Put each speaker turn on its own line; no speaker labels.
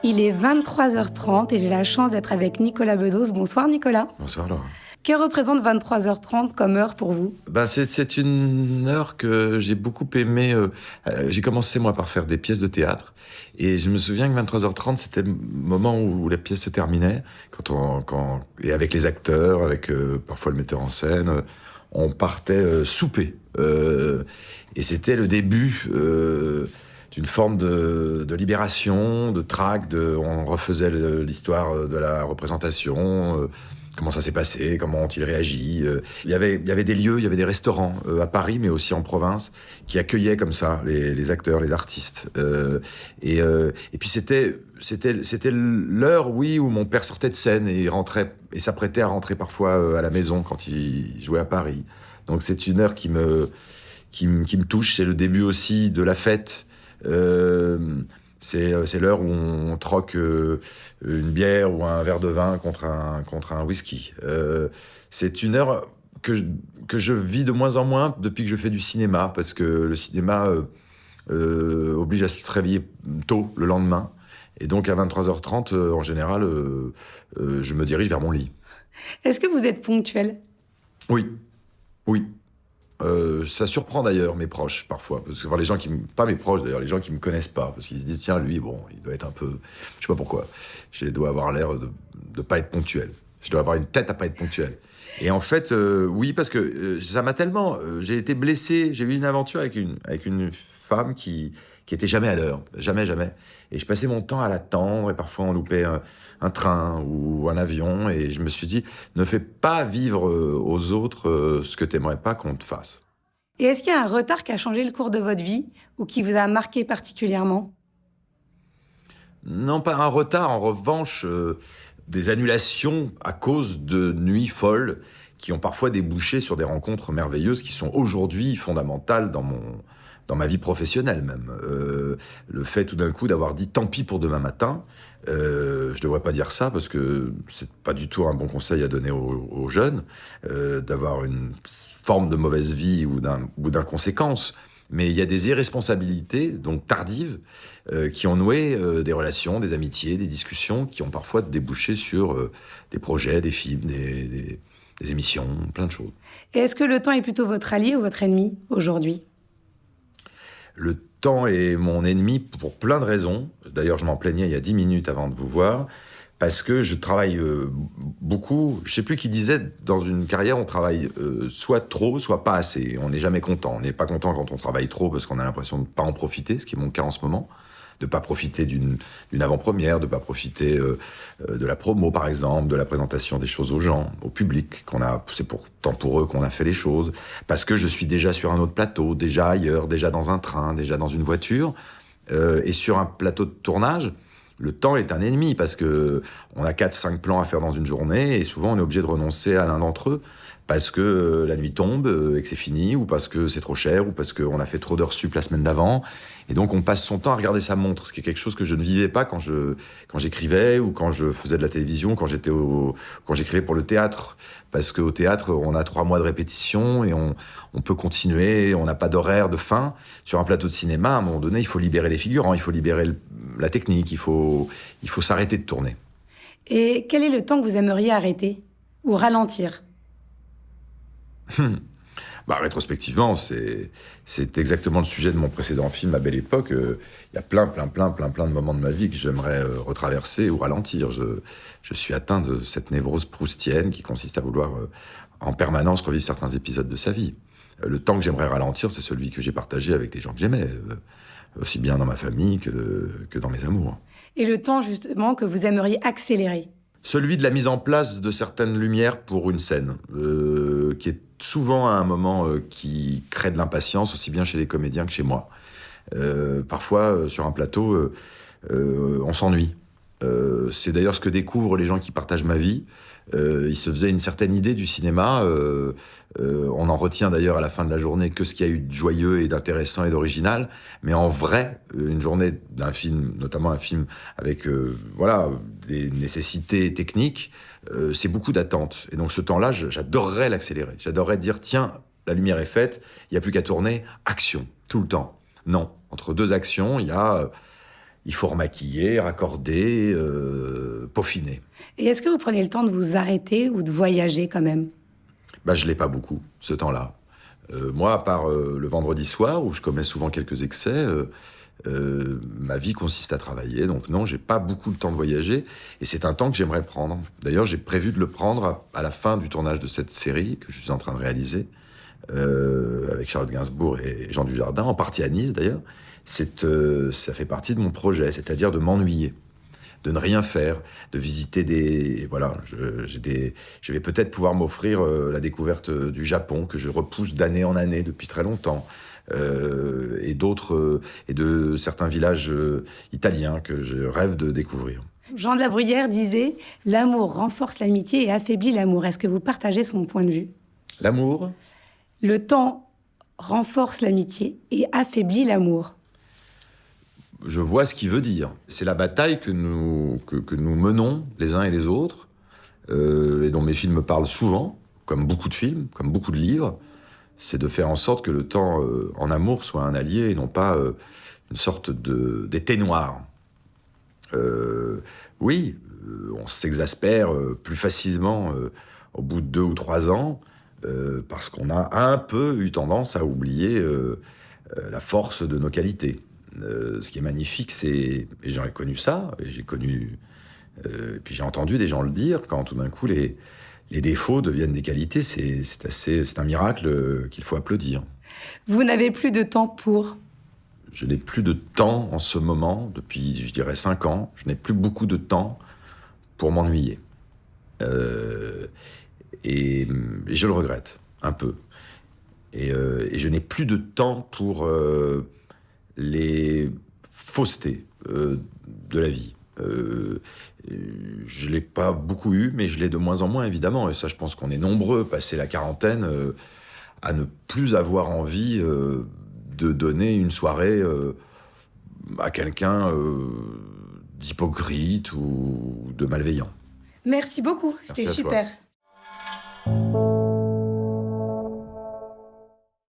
Il est 23h30 et j'ai la chance d'être avec Nicolas Bedos. Bonsoir Nicolas.
Bonsoir Laura.
Que représente 23h30 comme heure pour vous ?
C'est une heure que j'ai beaucoup aimée. J'ai commencé moi par faire des pièces de théâtre et je me souviens que 23h30 c'était le moment où la pièce se terminait et avec les acteurs, avec parfois le metteur en scène, on partait souper et c'était le début d'une forme de libération, de trac, on refaisait l'histoire de la représentation. Comment ça s'est passé, comment ont-ils réagi. Il y avait des lieux, il y avait des restaurants à Paris, mais aussi en province, qui accueillaient comme ça les acteurs, les artistes. Et puis c'était l'heure, oui, où mon père sortait de scène et rentrait et s'apprêtait à rentrer parfois à la maison quand il jouait à Paris. Donc c'est une heure qui me touche. C'est le début aussi de la fête. C'est l'heure où on troque une bière ou un verre de vin contre un whisky. C'est une heure que je vis de moins en moins depuis que je fais du cinéma, parce que le cinéma oblige à se réveiller tôt le lendemain. Et donc à 23h30, en général, je me dirige vers mon lit.
Est-ce que vous êtes ponctuel ?
Oui. Ça surprend d'ailleurs mes proches parfois, parce que les gens pas mes proches d'ailleurs, les gens qui me connaissent pas, parce qu'ils se disent tiens lui bon il doit être un peu, je sais pas pourquoi, je dois avoir l'air de pas être ponctuel, je dois avoir une tête à pas être ponctuel. Et en fait oui, parce que ça m'a tellement, j'ai été blessé, j'ai eu une aventure avec une femme qui était jamais à l'heure, jamais, et je passais mon temps à l'attendre et parfois on loupait un train ou un avion, et je me suis dit ne fais pas vivre aux autres ce que t'aimerais pas qu'on te fasse.
Et est-ce qu'il y a un retard qui a changé le cours de votre vie ou qui vous a marqué particulièrement ?
Non, pas un retard, en revanche, des annulations à cause de nuits folles qui ont parfois débouché sur des rencontres merveilleuses qui sont aujourd'hui fondamentales dans ma vie professionnelle même. Le fait tout d'un coup d'avoir dit tant pis pour demain matin, je devrais pas dire ça parce que c'est pas du tout un bon conseil à donner aux jeunes, d'avoir une forme de mauvaise vie ou d'inconséquence. Mais il y a des irresponsabilités, donc tardives, qui ont noué des relations, des amitiés, des discussions qui ont parfois débouché sur des projets, des films, des émissions, plein de choses.
Et est-ce que le temps est plutôt votre allié ou votre ennemi aujourd'hui ?
Le temps est mon ennemi pour plein de raisons. D'ailleurs, je m'en plaignais il y a 10 minutes avant de vous voir, parce que je travaille beaucoup. Je ne sais plus qui disait, dans une carrière, on travaille soit trop, soit pas assez. On n'est jamais content. On n'est pas content quand on travaille trop, parce qu'on a l'impression de ne pas en profiter, ce qui est mon cas en ce moment. De ne pas profiter d'une avant-première, de ne pas profiter de la promo, par exemple, de la présentation des choses aux gens, au public, c'est pourtant pour eux qu'on a fait les choses, parce que je suis déjà sur un autre plateau, déjà ailleurs, déjà dans un train, déjà dans une voiture, et sur un plateau de tournage, le temps est un ennemi, parce que on a 4-5 plans à faire dans une journée, et souvent on est obligé de renoncer à l'un d'entre eux, parce que la nuit tombe et que c'est fini, ou parce que c'est trop cher, ou parce qu'on a fait trop d'heures sup la semaine d'avant. Et donc on passe son temps à regarder sa montre, ce qui est quelque chose que je ne vivais pas quand j'écrivais, ou quand je faisais de la télévision, quand j'écrivais pour le théâtre. Parce qu'au théâtre, on a 3 mois de répétition et on peut continuer, on n'a pas d'horaire de fin. Sur un plateau de cinéma, à un moment donné, il faut libérer les figurants, il faut libérer la technique, il faut s'arrêter de tourner.
Et quel est le temps que vous aimeriez arrêter ou ralentir ?
Rétrospectivement, c'est exactement le sujet de mon précédent film, Ma Belle Époque. Il y a plein de moments de ma vie que j'aimerais retraverser ou ralentir. Je suis atteint de cette névrose proustienne qui consiste à vouloir en permanence revivre certains épisodes de sa vie. Le temps que j'aimerais ralentir, c'est celui que j'ai partagé avec les gens que j'aimais, aussi bien dans ma famille que dans mes amours.
Et le temps, justement, que vous aimeriez accélérer ?
Celui de la mise en place de certaines lumières pour une scène, qui est souvent à un moment qui crée de l'impatience, aussi bien chez les comédiens que chez moi. Parfois, sur un plateau, on s'ennuie. C'est d'ailleurs ce que découvrent les gens qui partagent ma vie. Ils se faisaient une certaine idée du cinéma. On en retient d'ailleurs à la fin de la journée que ce qu'il y a eu de joyeux et d'intéressant et d'original. Mais en vrai, une journée d'un film, notamment un film avec des nécessités techniques, c'est beaucoup d'attente. Et donc ce temps-là, j'adorerais l'accélérer. J'adorerais dire, tiens, la lumière est faite, il n'y a plus qu'à tourner, action, tout le temps. Non, entre deux actions, il y a il faut remaquiller, raccorder, peaufiner.
Et est-ce que vous prenez le temps de vous arrêter ou de voyager quand même?
Je ne l'ai pas beaucoup, ce temps-là. Moi, à part le vendredi soir, où je commets souvent quelques excès, ma vie consiste à travailler. Donc non, j'ai pas beaucoup le temps de voyager. Et c'est un temps que j'aimerais prendre. D'ailleurs, j'ai prévu de le prendre à la fin du tournage de cette série que je suis en train de réaliser, avec Charlotte Gainsbourg et Jean Dujardin, en partie à Nice d'ailleurs. Ça fait partie de mon projet, c'est-à-dire de m'ennuyer, de ne rien faire, de visiter des... Voilà, je vais peut-être pouvoir m'offrir la découverte du Japon, que je repousse d'année en année depuis très longtemps, et d'autres, et de certains villages italiens que je rêve de découvrir.
Jean de la Bruyère disait « L'amour renforce l'amitié et affaiblit l'amour ». Est-ce que vous partagez son point de vue?
L'amour?
Le temps renforce l'amitié et affaiblit l'amour.
Je vois ce qu'il veut dire. C'est la bataille que nous menons les uns et les autres, et dont mes films parlent souvent, comme beaucoup de films, comme beaucoup de livres. C'est de faire en sorte que le temps en amour soit un allié et non pas une sorte d'été noir. Oui, on s'exaspère plus facilement au bout de 2 ou 3 ans, parce qu'on a un peu eu tendance à oublier la force de nos qualités. Ce qui est magnifique, et j'ai connu ça, et puis j'ai entendu des gens le dire, quand tout d'un coup les défauts deviennent des qualités, c'est un miracle qu'il faut applaudir.
Vous n'avez plus de temps pour?
Je n'ai plus de temps en ce moment, depuis, je dirais, 5 ans, je n'ai plus beaucoup de temps pour m'ennuyer. Et je le regrette, un peu. Et je n'ai plus de temps pour les faussetés de la vie. Je ne l'ai pas beaucoup eu, mais je l'ai de moins en moins, évidemment. Et ça, je pense qu'on est nombreux, passé la quarantaine, à ne plus avoir envie de donner une soirée à quelqu'un d'hypocrite ou de malveillant.
Merci beaucoup, c'était super.